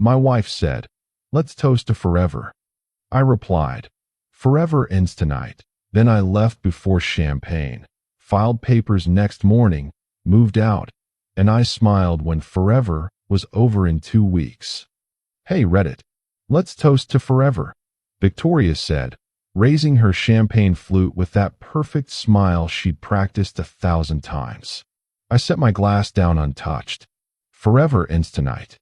My wife said, "Let's toast to forever." I replied, "Forever ends tonight." Then I left before champagne, filed papers next morning, moved out, and I smiled when forever was over in 2 weeks. "Hey Reddit, let's toast to forever," Victoria said, raising her champagne flute with that perfect smile she'd practiced 1,000 times. I set my glass down untouched. "Forever ends tonight."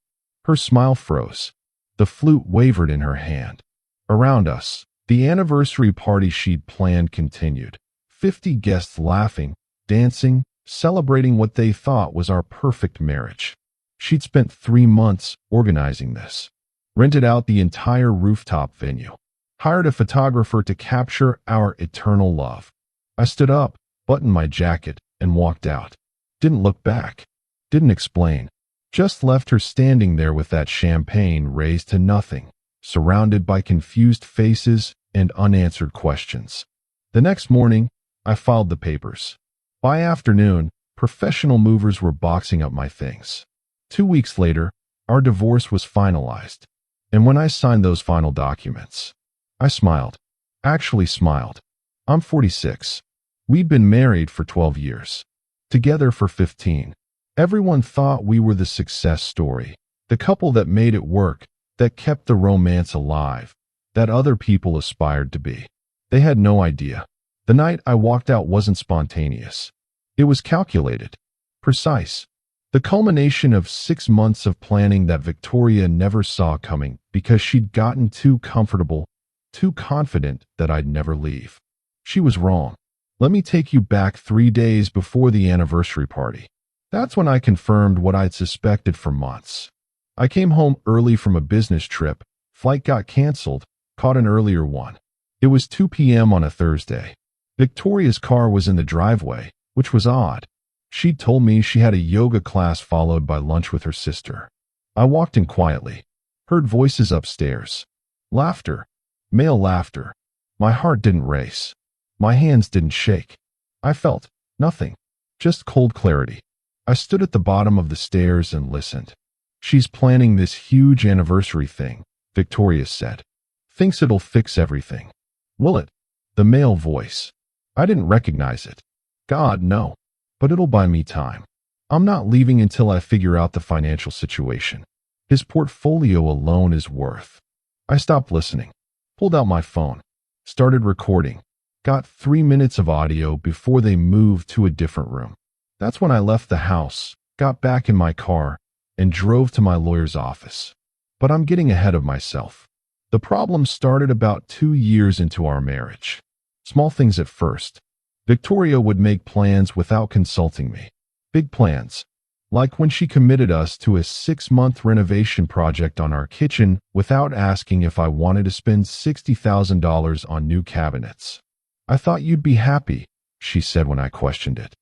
Her smile froze. The flute wavered in her hand. Around us, the anniversary party she'd planned continued. 50 guests laughing, dancing, celebrating what they thought was our perfect marriage. She'd spent 3 months organizing this. Rented out the entire rooftop venue. Hired a photographer to capture our eternal love. I stood up, buttoned my jacket, and walked out. Didn't look back. Didn't explain. Just left her standing there with that champagne raised to nothing, surrounded by confused faces and unanswered questions. The next morning, I filed the papers. By afternoon, professional movers were boxing up my things. 2 weeks later, our divorce was finalized. And when I signed those final documents, I smiled. Actually smiled. I'm 46. We'd been married for 12 years. Together for 15. Everyone thought we were the success story. The couple that made it work, that kept the romance alive, that other people aspired to be. They had no idea. The night I walked out wasn't spontaneous. It was calculated. Precise. The culmination of 6 months of planning that Victoria never saw coming because she'd gotten too comfortable, too confident that I'd never leave. She was wrong. Let me take you back 3 days before the anniversary party. That's when I confirmed what I'd suspected for months. I came home early from a business trip. Flight got canceled, caught an earlier one. It was 2 p.m. on a Thursday. Victoria's car was in the driveway, which was odd. She'd told me she had a yoga class followed by lunch with her sister. I walked in quietly, heard voices upstairs. Laughter. Male laughter. My heart didn't race. My hands didn't shake. I felt nothing. Just cold clarity. I stood at the bottom of the stairs and listened. "She's planning this huge anniversary thing," Victoria said. "Thinks it'll fix everything." "Will it?" The male voice. I didn't recognize it. "God, no. But it'll buy me time. I'm not leaving until I figure out the financial situation. His portfolio alone is worth." I stopped listening. Pulled out my phone. Started recording. Got 3 minutes of audio before they moved to a different room. That's when I left the house, got back in my car, and drove to my lawyer's office. But I'm getting ahead of myself. The problem started about 2 years into our marriage. Small things at first. Victoria would make plans without consulting me. Big plans. Like when she committed us to a 6-month renovation project on our kitchen without asking if I wanted to spend $60,000 on new cabinets. "I thought you'd be happy," she said when I questioned it.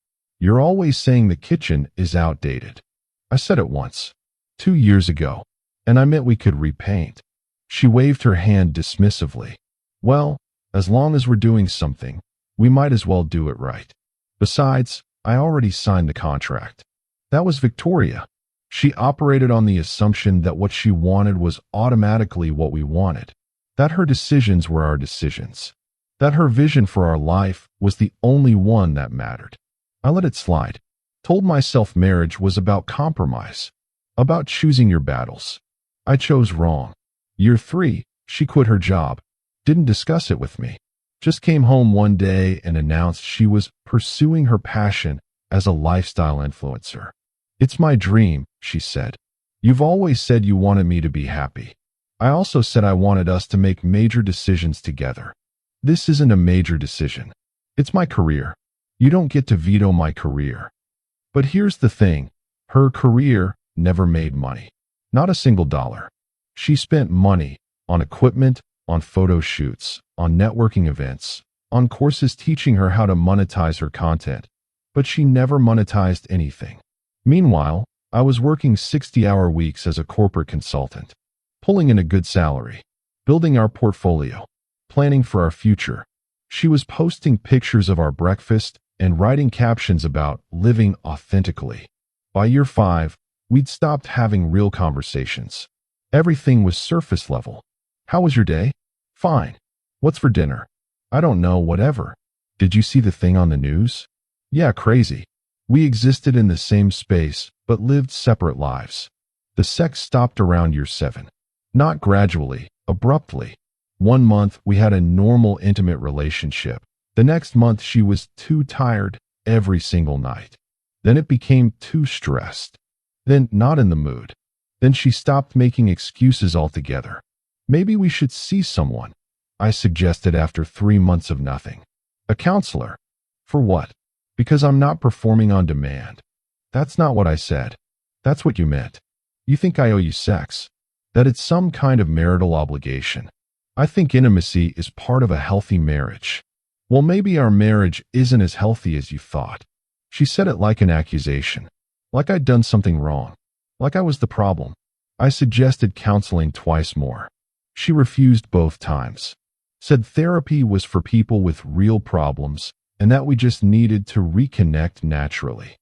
"You're always saying the kitchen is outdated." I said it once. 2 years ago. And I meant we could repaint. She waved her hand dismissively. "Well, as long as we're doing something, we might as well do it right. Besides, I already signed the contract." That was Victoria. She operated on the assumption that what she wanted was automatically what we wanted. That her decisions were our decisions. That her vision for our life was the only one that mattered. I let it slide. Told myself marriage was about compromise. About choosing your battles. I chose wrong. Year 3, she quit her job. Didn't discuss it with me. Just came home one day and announced she was pursuing her passion as a lifestyle influencer. "It's my dream," she said. "You've always said you wanted me to be happy. I also said I wanted us to make major decisions together. This isn't a major decision. It's my career. You don't get to veto my career." But here's the thing. Her career never made money. Not a single dollar. She spent money on equipment, on photo shoots, on networking events, on courses teaching her how to monetize her content, but she never monetized anything. Meanwhile, I was working 60-hour weeks as a corporate consultant, pulling in a good salary, building our portfolio, planning for our future. She was posting pictures of our breakfast and writing captions about living authentically. By year 5, we'd stopped having real conversations. Everything was surface level. How was your day? Fine. What's for dinner? I don't know, whatever. Did you see the thing on the news? Yeah, crazy. We existed in the same space, but lived separate lives. The sex stopped around year 7. Not gradually, abruptly. 1 month, we had a normal, intimate relationship. The next month, she was too tired every single night. Then it became too stressed. Then not in the mood. Then she stopped making excuses altogether. Maybe we should see someone, I suggested after 3 months of nothing. A counselor. For what? Because I'm not performing on demand. That's not what I said. That's what you meant. You think I owe you sex. That it's some kind of marital obligation. I think intimacy is part of a healthy marriage. Well, maybe our marriage isn't as healthy as you thought. She said it like an accusation. Like I'd done something wrong. Like I was the problem. I suggested counseling twice more. She refused both times. Said therapy was for people with real problems and that we just needed to reconnect naturally.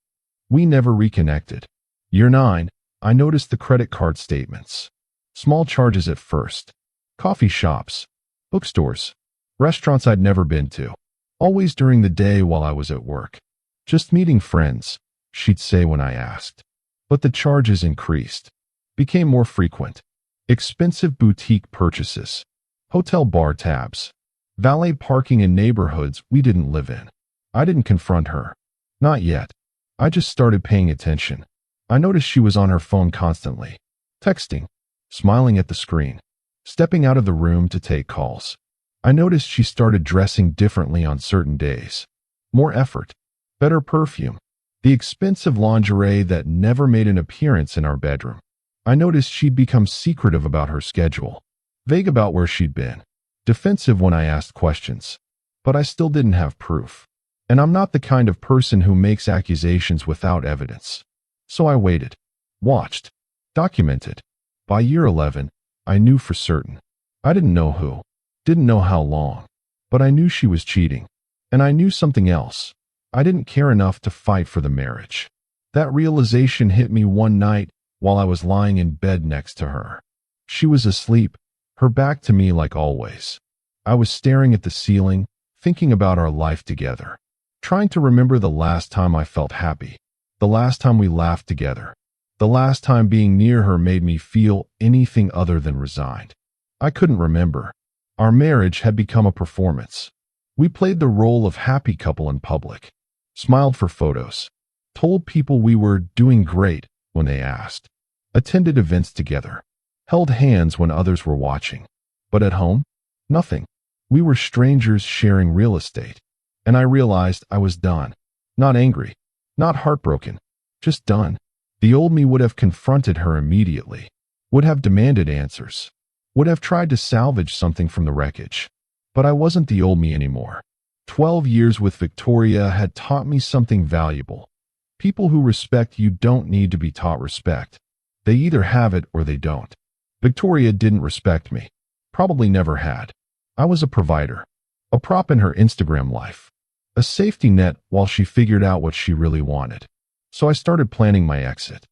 We never reconnected. Year 9, I noticed the credit card statements. Small charges at first. Coffee shops, bookstores, restaurants I'd never been to. Always during the day while I was at work. Just meeting friends, she'd say when I asked. But the charges increased. Became more frequent. Expensive boutique purchases. Hotel bar tabs. Valet parking in neighborhoods we didn't live in. I didn't confront her. Not yet. I just started paying attention. I noticed she was on her phone constantly. Texting. Smiling at the screen. Stepping out of the room to take calls. I noticed she started dressing differently on certain days. More effort. Better perfume. The expensive lingerie that never made an appearance in our bedroom. I noticed she'd become secretive about her schedule. Vague about where she'd been. Defensive when I asked questions. But I still didn't have proof. And I'm not the kind of person who makes accusations without evidence. So I waited. Watched. Documented. By year 11, I knew for certain. I didn't know who. Didn't know how long. But I knew she was cheating. And I knew something else. I didn't care enough to fight for the marriage. That realization hit me one night while I was lying in bed next to her. She was asleep, her back to me like always. I was staring at the ceiling, thinking about our life together. Trying to remember the last time I felt happy. The last time we laughed together. The last time being near her made me feel anything other than resigned. I couldn't remember. Our marriage had become a performance. We played the role of happy couple in public. Smiled for photos. Told people we were doing great when they asked. Attended events together. Held hands when others were watching. But at home? Nothing. We were strangers sharing real estate. And I realized I was done. Not angry. Not heartbroken. Just done. The old me would have confronted her immediately. Would have demanded answers. Would have tried to salvage something from the wreckage. But I wasn't the old me anymore. 12 years with Victoria had taught me something valuable. People who respect you don't need to be taught respect. They either have it or they don't. Victoria didn't respect me. Probably never had. I was a provider. A prop in her Instagram life. A safety net while she figured out what she really wanted. So I started planning my exit.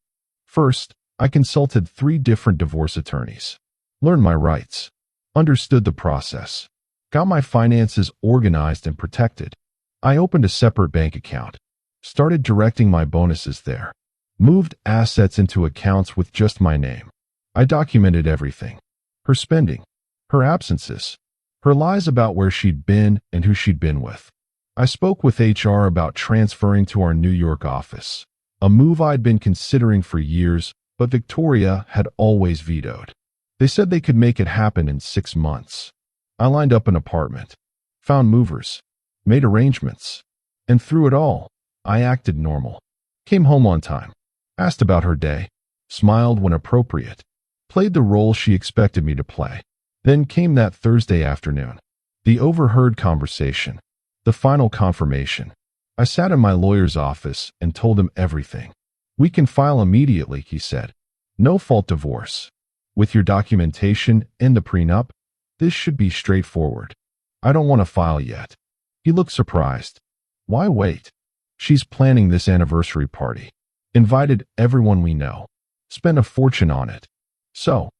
First, I consulted 3 different divorce attorneys. Learned my rights. Understood the process. Got my finances organized and protected. I opened a separate bank account. Started directing my bonuses there. Moved assets into accounts with just my name. I documented everything. Her spending. Her absences. Her lies about where she'd been and who she'd been with. I spoke with HR about transferring to our New York office. A move I'd been considering for years, but Victoria had always vetoed. They said they could make it happen in 6 months. I lined up an apartment, found movers, made arrangements, and through it all, I acted normal. Came home on time, asked about her day, smiled when appropriate, played the role she expected me to play. Then came that Thursday afternoon, the overheard conversation, the final confirmation. I sat in my lawyer's office and told him everything. We can file immediately, he said. No fault divorce. With your documentation and the prenup, this should be straightforward. I don't want to file yet. He looked surprised. Why wait? She's planning this anniversary party. Invited everyone we know. Spent a fortune on it. So,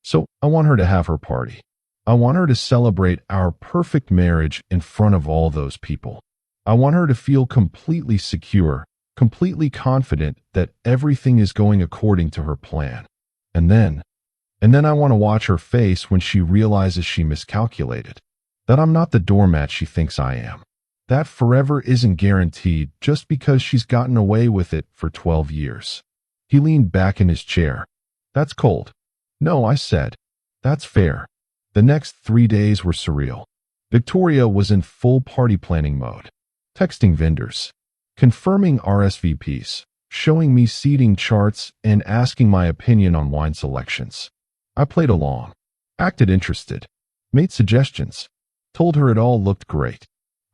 So I want her to have her party. I want her to celebrate our perfect marriage in front of all those people. I want her to feel completely secure, completely confident that everything is going according to her plan. And then I want to watch her face when she realizes she miscalculated, that I'm not the doormat she thinks I am. That forever isn't guaranteed just because she's gotten away with it for 12 years. He leaned back in his chair. That's cold. No, I said. That's fair. The next 3 days were surreal. Victoria was in full party planning mode, texting vendors, confirming RSVPs, showing me seating charts, and asking my opinion on wine selections. I played along, acted interested, made suggestions, told her it all looked great.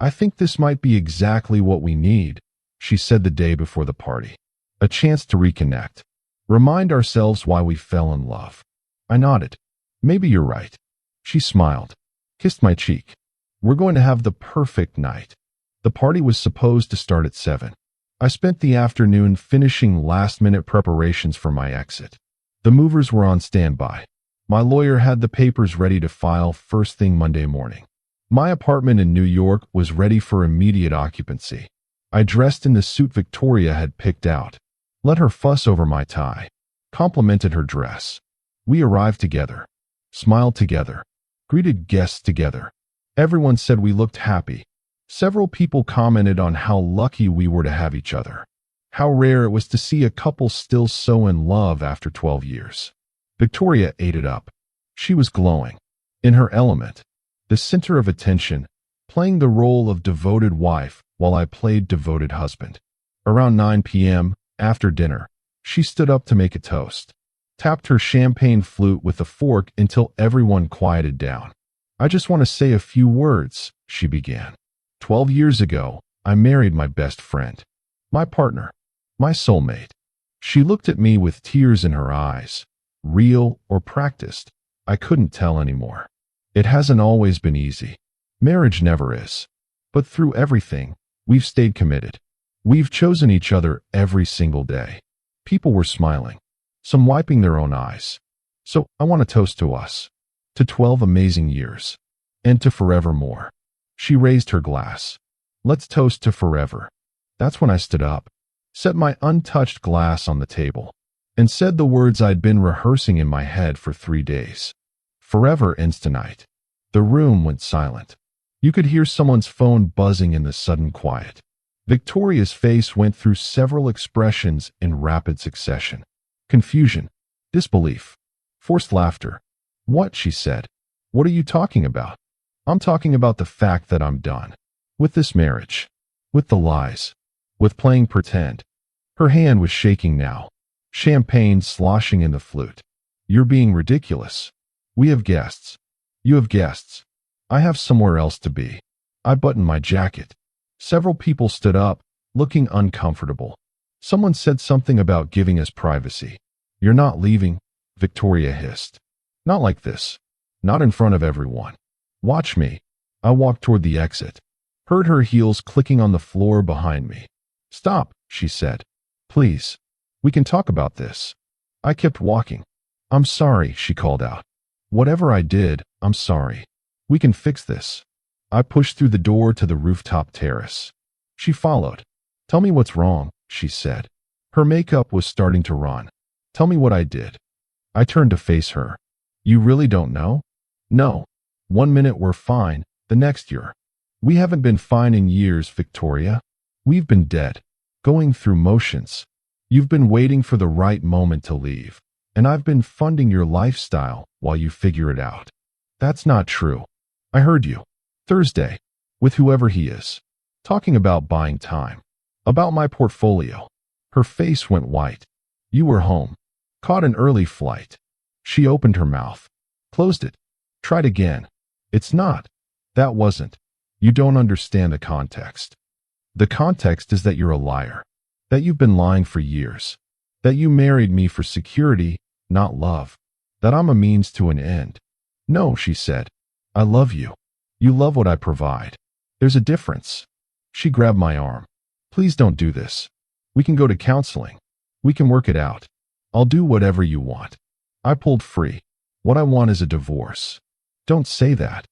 I think this might be exactly what we need, she said the day before the party. A chance to reconnect, remind ourselves why we fell in love. I nodded. Maybe you're right. She smiled, kissed my cheek. We're going to have the perfect night. The party was supposed to start at 7. I spent the afternoon finishing last-minute preparations for my exit. The movers were on standby. My lawyer had the papers ready to file first thing Monday morning. My apartment in New York was ready for immediate occupancy. I dressed in the suit Victoria had picked out, let her fuss over my tie, complimented her dress. We arrived together, smiled together, greeted guests together. Everyone said we looked happy. Several people commented on how lucky we were to have each other, how rare it was to see a couple still so in love after 12 years. Victoria ate it up. She was glowing, in her element, the center of attention, playing the role of devoted wife while I played devoted husband. Around 9 p.m., after dinner, she stood up to make a toast, tapped her champagne flute with a fork until everyone quieted down. I just want to say a few words, she began. 12 years ago, I married my best friend, my partner, my soulmate. She looked at me with tears in her eyes, real or practiced. I couldn't tell anymore. It hasn't always been easy. Marriage never is. But through everything, we've stayed committed. We've chosen each other every single day. People were smiling, some wiping their own eyes. So I want to toast to us, to 12 amazing years, and to forevermore. She raised her glass. Let's toast to forever. That's when I stood up, set my untouched glass on the table, and said the words I'd been rehearsing in my head for 3 days. Forever ends tonight. The room went silent. You could hear someone's phone buzzing in the sudden quiet. Victoria's face went through several expressions in rapid succession. Confusion, disbelief, forced laughter. What, she said. What are you talking about? I'm talking about the fact that I'm done. With this marriage. With the lies. With playing pretend. Her hand was shaking now. Champagne sloshing in the flute. You're being ridiculous. We have guests. You have guests. I have somewhere else to be. I buttoned my jacket. Several people stood up, looking uncomfortable. Someone said something about giving us privacy. You're not leaving, Victoria hissed. Not like this. Not in front of everyone. Watch me. I walked toward the exit. Heard her heels clicking on the floor behind me. Stop, she said. Please. We can talk about this. I kept walking. I'm sorry, she called out. Whatever I did, I'm sorry. We can fix this. I pushed through the door to the rooftop terrace. She followed. Tell me what's wrong, she said. Her makeup was starting to run. Tell me what I did. I turned to face her. You really don't know? No. 1 minute we're fine, the next year. We haven't been fine in years, Victoria. We've been dead, going through motions. You've been waiting for the right moment to leave, and I've been funding your lifestyle while you figure it out. That's not true. I heard you. Thursday, with whoever he is, talking about buying time, about my portfolio. Her face went white. You were home, caught an early flight. She opened her mouth, closed it, tried again. It's not. That wasn't. You don't understand the context. The context is that you're a liar, that you've been lying for years, that you married me for security, not love, that I'm a means to an end. No, she said. I love you. You love what I provide. There's a difference. She grabbed my arm. Please don't do this. We can go to counseling. We can work it out. I'll do whatever you want. I pulled free. What I want is a divorce. Don't say that.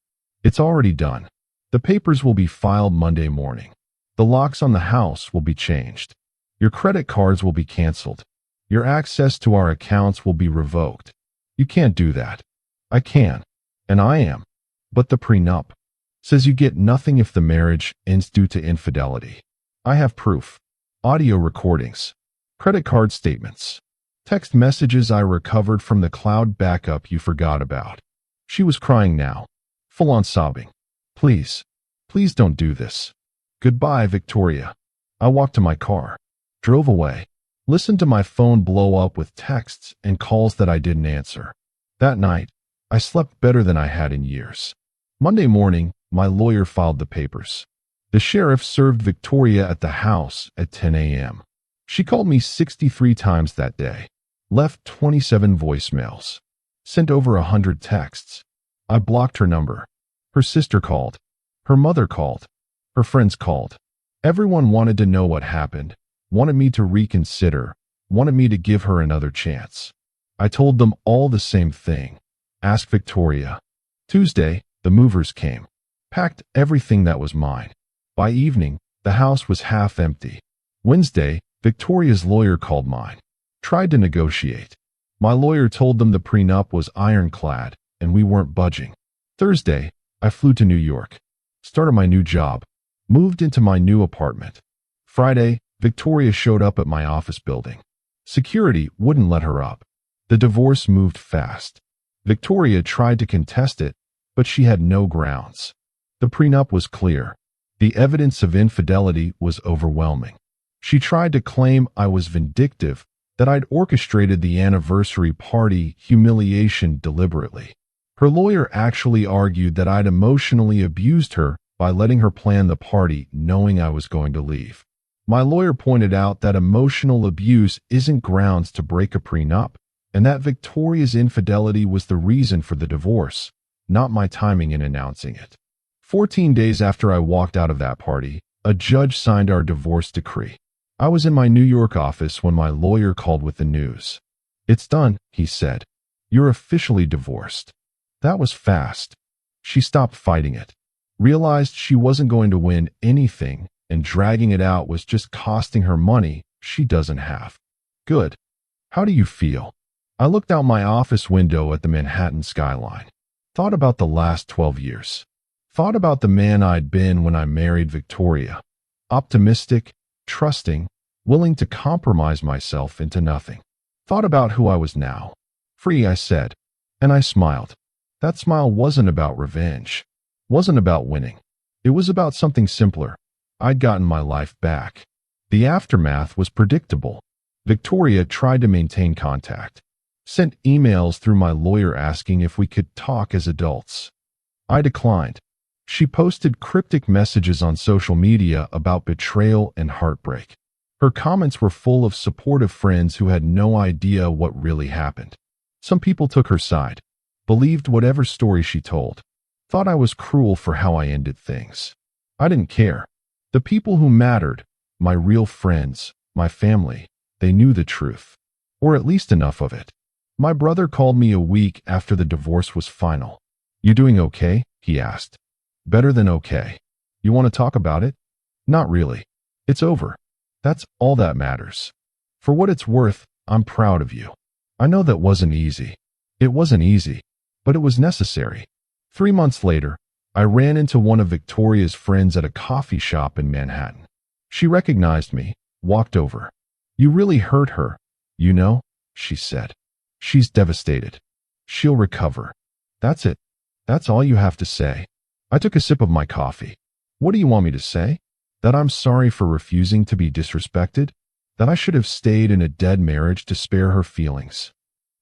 It's already done. The papers will be filed Monday morning. The locks on the house will be changed. Your credit cards will be canceled. Your access to our accounts will be revoked. You can't do that. I can. And I am. But the prenup says you get nothing if the marriage ends due to infidelity. I have proof. Audio recordings. Credit card statements. Text messages I recovered from the cloud backup you forgot about. She was crying now. Full on sobbing. Please. Please don't do this. Goodbye, Victoria. I walked to my car. Drove away. Listened to my phone blow up with texts and calls that I didn't answer. That night, I slept better than I had in years. Monday morning, my lawyer filed the papers. The sheriff served Victoria at the house at 10 a.m. She called me 63 times that day, left 27 voicemails, sent over 100 texts. I blocked her number. Her sister called. Her mother called. Her friends called. Everyone wanted to know what happened, wanted me to reconsider, wanted me to give her another chance. I told them all the same thing. Ask Victoria. Tuesday, the movers came, packed everything that was mine. By evening, the house was half empty. Wednesday, Victoria's lawyer called mine, tried to negotiate. My lawyer told them the prenup was ironclad and we weren't budging. Thursday, I flew to New York, started my new job, moved into my new apartment. Friday, Victoria showed up at my office building. Security wouldn't let her up. The divorce moved fast. Victoria tried to contest it, but she had no grounds. The prenup was clear. The evidence of infidelity was overwhelming. She tried to claim I was vindictive, that I'd orchestrated the anniversary party humiliation deliberately. Her lawyer actually argued that I'd emotionally abused her by letting her plan the party knowing I was going to leave. My lawyer pointed out that emotional abuse isn't grounds to break a prenup, and that Victoria's infidelity was the reason for the divorce, not my timing in announcing it. 14 days after I walked out of that party, a judge signed our divorce decree. I was in my New York office when my lawyer called with the news. It's done, he said. You're officially divorced. That was fast. She stopped fighting it, realized she wasn't going to win anything, and dragging it out was just costing her money she doesn't have. Good. How do you feel? I looked out my office window at the Manhattan skyline. Thought about the last 12 years. Thought about the man I'd been when I married Victoria. Optimistic, trusting, willing to compromise myself into nothing. Thought about who I was now. Free, I said. And I smiled. That smile wasn't about revenge. Wasn't about winning. It was about something simpler. I'd gotten my life back. The aftermath was predictable. Victoria tried to maintain contact. Sent emails through my lawyer asking if we could talk as adults. I declined. She posted cryptic messages on social media about betrayal and heartbreak. Her comments were full of supportive friends who had no idea what really happened. Some people took her side, believed whatever story she told, thought I was cruel for how I ended things. I didn't care. The people who mattered, my real friends, my family, they knew the truth, or at least enough of it. My brother called me a week after the divorce was final. You doing okay? He asked. Better than okay. You want to talk about it? Not really. It's over. That's all that matters. For what it's worth, I'm proud of you. I know that wasn't easy. It wasn't easy, but it was necessary. 3 months later, I ran into one of Victoria's friends at a coffee shop in Manhattan. She recognized me, walked over. You really hurt her, you know, she said. She's devastated. She'll recover. That's it. That's all you have to say. I took a sip of my coffee. What do you want me to say? That I'm sorry for refusing to be disrespected? That I should have stayed in a dead marriage to spare her feelings?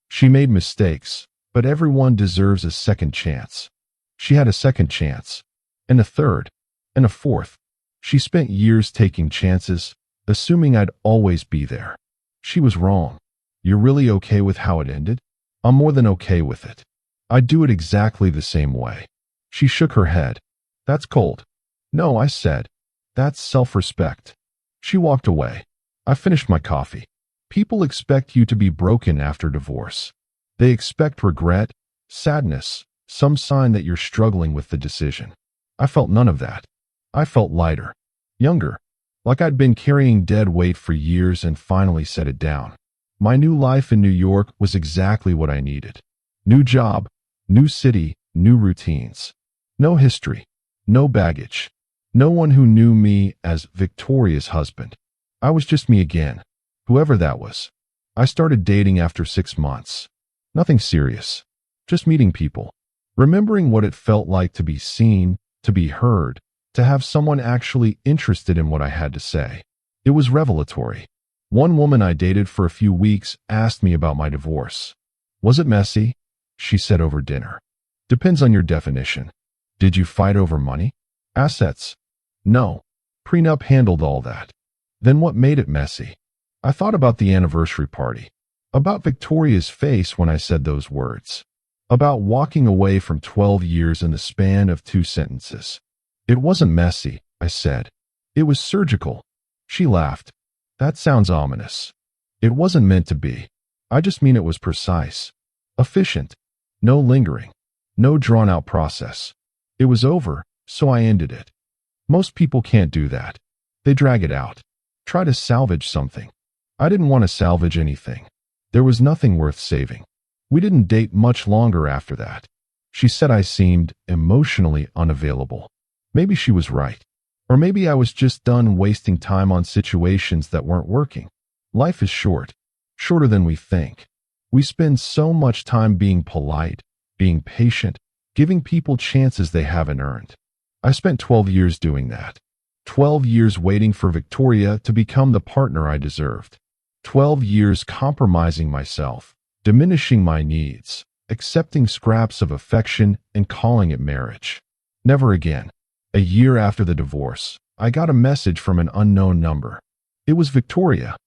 She made mistakes, but everyone deserves a second chance. She had a second chance, and a third, and a fourth. She spent years taking chances, assuming I'd always be there. She was wrong. You're really okay with how it ended? I'm more than okay with it. I'd do it exactly the same way. She shook her head. That's cold. No, I said. That's self-respect. She walked away. I finished my coffee. People expect you to be broken after divorce. They expect regret, sadness, some sign that you're struggling with the decision. I felt none of that. I felt lighter, younger, like I'd been carrying dead weight for years and finally set it down. My new life in New York was exactly what I needed. New job, new city, new routines. No history, no baggage. No one who knew me as Victoria's husband. I was just me again, whoever that was. I started dating after 6 months. Nothing serious, just meeting people. Remembering what it felt like to be seen, to be heard, to have someone actually interested in what I had to say. It was revelatory. One woman I dated for a few weeks asked me about my divorce. Was it messy? She said over dinner. Depends on your definition. Did you fight over money? Assets? No. Prenup handled all that. Then what made it messy? I thought about the anniversary party. About Victoria's face when I said those words. About walking away from 12 years in the span of 2 sentences. It wasn't messy, I said. It was surgical. She laughed. That sounds ominous. It wasn't meant to be. I just mean it was precise. Efficient. No lingering. No drawn-out process. It was over, so I ended it. Most people can't do that. They drag it out. Try to salvage something. I didn't want to salvage anything. There was nothing worth saving. We didn't date much longer after that. She said I seemed emotionally unavailable. Maybe she was right. Or maybe I was just done wasting time on situations that weren't working. Life is short. Shorter than we think. We spend so much time being polite, being patient, giving people chances they haven't earned. I spent 12 years doing that. 12 years waiting for Victoria to become the partner I deserved. 12 years compromising myself, diminishing my needs, accepting scraps of affection and calling it marriage. Never again. A year after the divorce, I got a message from an unknown number. It was Victoria.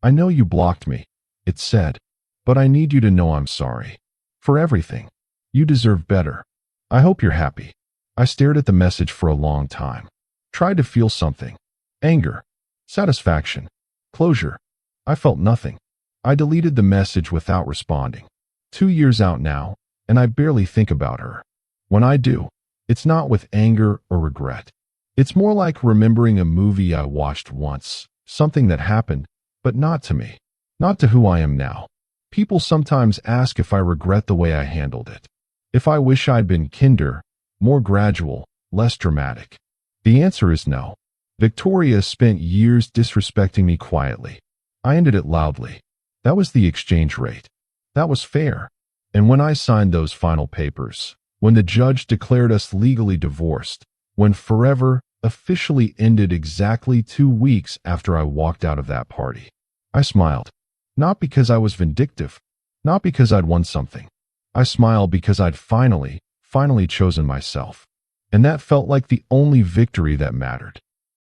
I know you blocked me, it said, but I need you to know I'm sorry. For everything. You deserve better. I hope you're happy. I stared at the message for a long time. Tried to feel something. Anger. Satisfaction. Closure. I felt nothing. I deleted the message without responding. 2 years out now, and I barely think about her. When I do, it's not with anger or regret. It's more like remembering a movie I watched once, something that happened, but not to me, not to who I am now. People sometimes ask if I regret the way I handled it. If I wish I'd been kinder, more gradual, less dramatic. The answer is no. Victoria spent years disrespecting me quietly. I ended it loudly. That was the exchange rate. That was fair. And when I signed those final papers, when the judge declared us legally divorced, when forever officially ended exactly 2 weeks after I walked out of that party, I smiled. Not because I was vindictive, not because I'd won something. I smiled because I'd finally chosen myself. And that felt like the only victory that mattered.